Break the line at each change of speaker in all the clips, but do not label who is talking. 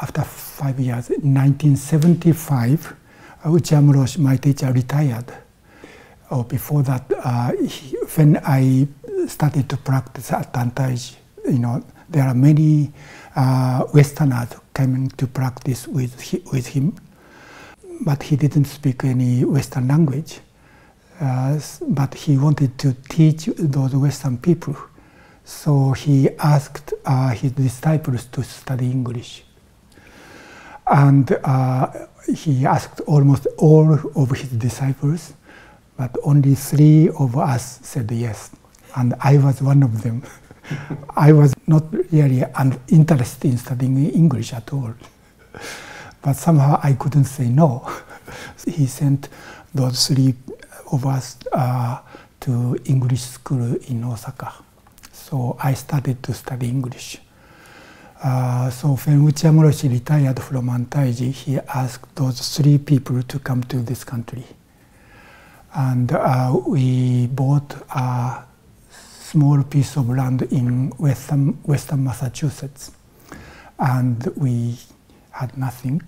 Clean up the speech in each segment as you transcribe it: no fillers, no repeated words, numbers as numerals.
after 5 years, in 1975, Uchiyamura, my teacher, retired. Before that, when I started to practice at Dantaiji, there are many Westerners coming to practice with him, but he didn't speak any Western language. But he wanted to teach those Western people. So he asked his disciples to study English. And he asked almost all of his disciples, but only 3 of us said yes. And I was one of them. I was not really interested in studying English at all. But somehow I couldn't say no. He sent those 3 of us to English school in Osaka. So I started to study English. So when Uchiyamura retired from Antaiji, he asked those 3 people to come to this country. And we bought a small piece of land in western Massachusetts. And we had nothing.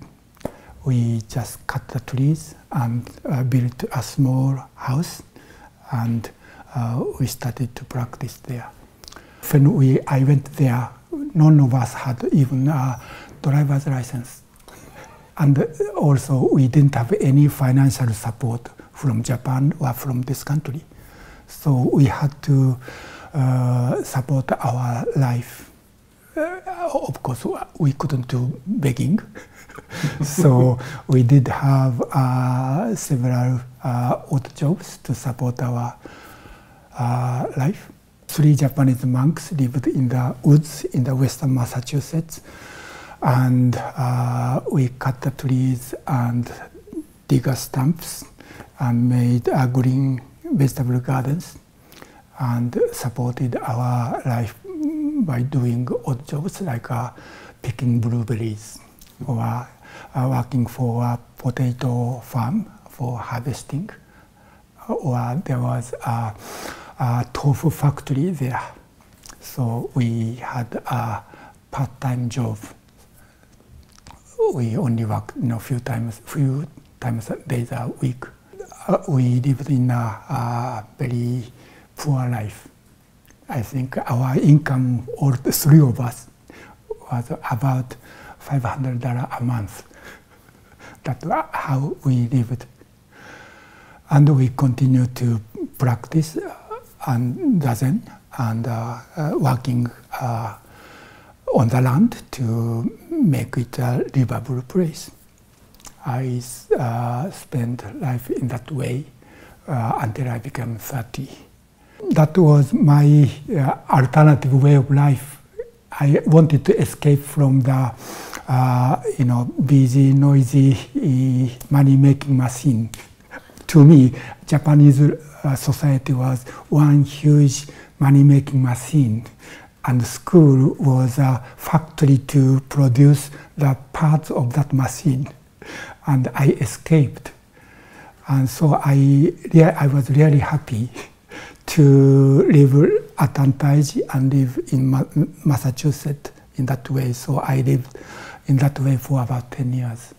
We just cut the trees and built a small house, and we started to practice there. When I went there, none of us had even a driver's license. And also, we didn't have any financial support from Japan or from this country. So we had to support our life. Of course, we couldn't do begging. So we did have several odd jobs to support our life. 3 Japanese monks lived in the woods in the western Massachusetts, and we cut the trees and dig stumps and made green vegetable gardens and supported our life by doing odd jobs like picking blueberries or working for a potato farm for harvesting, or there was a tofu factory there. So we had a part-time job. We only worked few times days a week. We lived in a very poor life. I think our income, all 3 of us, was about $500 a month. That's how we lived. And we continued to practice and dzadzen and working on the land to make it a livable place. I spent life in that way until I became 30. That was my alternative way of life. I wanted to escape from the busy, noisy money-making machine. To me, Japanese society was one huge money-making machine, and school was a factory to produce the parts of that machine. And I escaped. And so I was really happy to live at Antaiji and live in Massachusetts in that way. So I lived in that way for about 10 years.